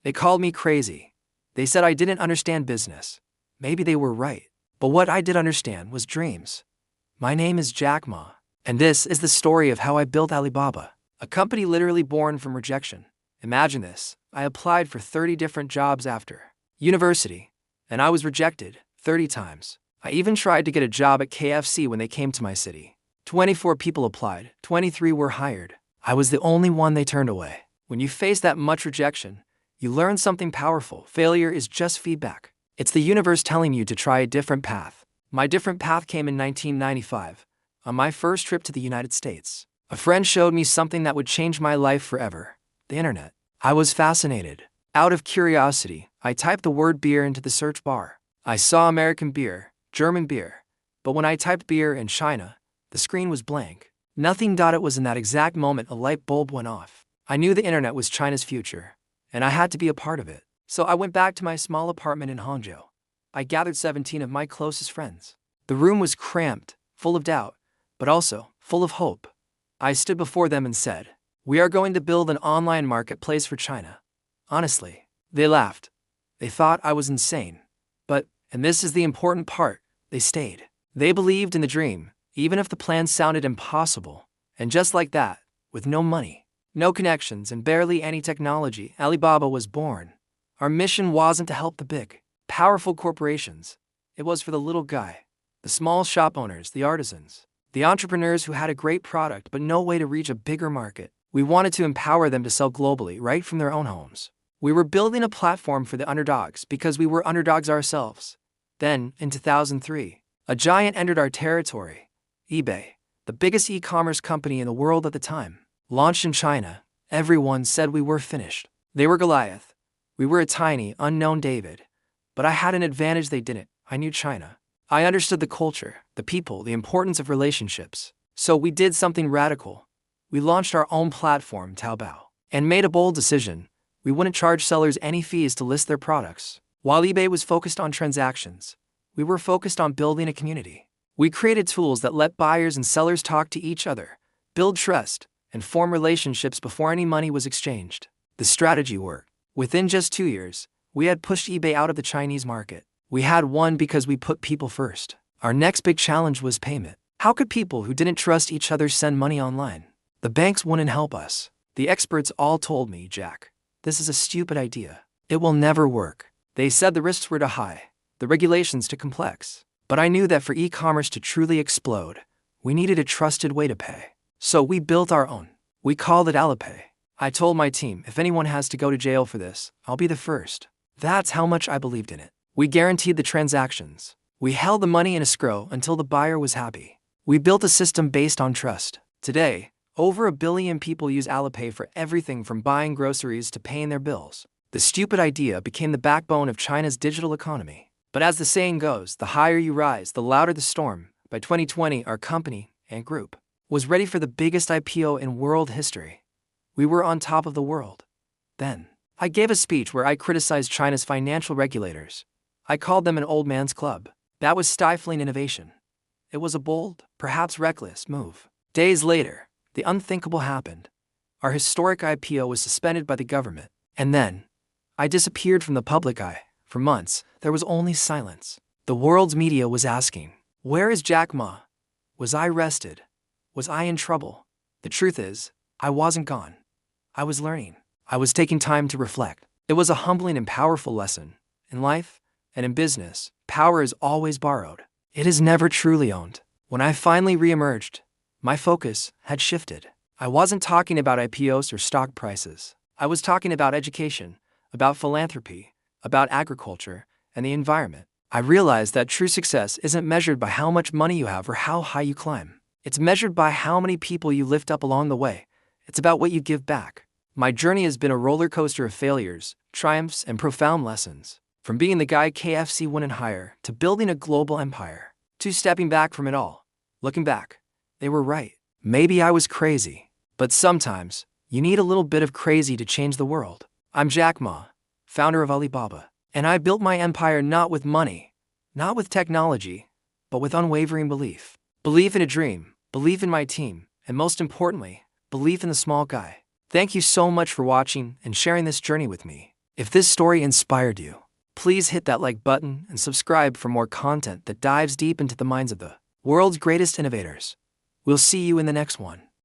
They called me crazy. They said I didn't understand business. Maybe they were right. But what I did understand was dreams. My name is Jack Ma, and this is the story of how I built Alibaba, a company literally born from rejection. Imagine this. I applied for 30 different jobs after university, and I was rejected 30 times. I even tried to get a job at KFC when they came to my city. 24 people applied, 23 were hired. I was the only one they turned away. When you face that much rejection, you learn something powerful. Failure is just feedback. It's the universe telling you to try a different path. My different path came in 1995, on my first trip to the United States. A friend showed me something that would change my life forever: the internet. I was fascinated. Out of curiosity, I typed the word beer into the search bar. I saw American beer, German beer, but when I typed beer in China, the screen was blank. Nothing. It was in that exact moment a light bulb went off. I knew the internet was China's future, and I had to be a part of it. So I went back to my small apartment in Hangzhou. I gathered 17 of my closest friends. The room was cramped, full of doubt, but also full of hope. I stood before them and said, "We are going to build an online marketplace for China." Honestly, they laughed. They thought I was insane. But, and this is the important part, they stayed. They believed in the dream, even if the plan sounded impossible. And just like that, with no money, no connections, and barely any technology, Alibaba was born. Our mission wasn't to help the big, powerful corporations. It was for the little guy, the small shop owners, the artisans, the entrepreneurs who had a great product but no way to reach a bigger market. We wanted to empower them to sell globally right from their own homes. We were building a platform for the underdogs because we were underdogs ourselves. Then, in 2003, a giant entered our territory. eBay, the biggest e-commerce company in the world at the time, launched in China. Everyone said we were finished. They were Goliath. We were a tiny, unknown David. But I had an advantage they didn't. I knew China. I understood the culture, the people, the importance of relationships. So we did something radical. We launched our own platform, Taobao, and made a bold decision. We wouldn't charge sellers any fees to list their products. While eBay was focused on transactions, we were focused on building a community. We created tools that let buyers and sellers talk to each other, build trust, and form relationships before any money was exchanged. The strategy worked. Within just 2 years, we had pushed eBay out of the Chinese market. We had won because we put people first. Our next big challenge was payment. How could people who didn't trust each other send money online? The banks wouldn't help us. The experts all told me, "Jack, this is a stupid idea. It will never work." They said the risks were too high, the regulations too complex. But I knew that for e-commerce to truly explode, we needed a trusted way to pay. So we built our own. We called it Alipay. I told my team, if anyone has to go to jail for this, I'll be the first. That's how much I believed in it. We guaranteed the transactions. We held the money in escrow until the buyer was happy. We built a system based on trust. Today, over 1 billion people use Alipay for everything from buying groceries to paying their bills. The stupid idea became the backbone of China's digital economy. But as the saying goes, the higher you rise, the louder the storm. By 2020, our company and group was ready for the biggest IPO in world history. We were on top of the world. Then, I gave a speech where I criticized China's financial regulators. I called them an old man's club. That was stifling innovation. It was a bold, perhaps reckless move. Days later, the unthinkable happened. Our historic IPO was suspended by the government. And then, I disappeared from the public eye. For months, there was only silence. The world's media was asking, "Where is Jack Ma? Was I arrested? Was I in trouble?" The truth is, I wasn't gone. I was learning. I was taking time to reflect. It was a humbling and powerful lesson. In life and in business, power is always borrowed. It is never truly owned. When I finally re-emerged, my focus had shifted. I wasn't talking about IPOs or stock prices. I was talking about education, about philanthropy, about agriculture, and the environment. I realized that true success isn't measured by how much money you have or how high you climb. It's measured by how many people you lift up along the way. It's about what you give back. My journey has been a roller coaster of failures, triumphs, and profound lessons. From being the guy KFC wouldn't hire, to building a global empire, to stepping back from it all. Looking back, they were right. Maybe I was crazy, but sometimes, you need a little bit of crazy to change the world. I'm Jack Ma, founder of Alibaba, and I built my empire not with money, not with technology, but with unwavering belief. Belief in a dream, belief in my team, and most importantly, belief in the small guy. Thank you so much for watching and sharing this journey with me. If this story inspired you, please hit that like button and subscribe for more content that dives deep into the minds of the world's greatest innovators. We'll see you in the next one.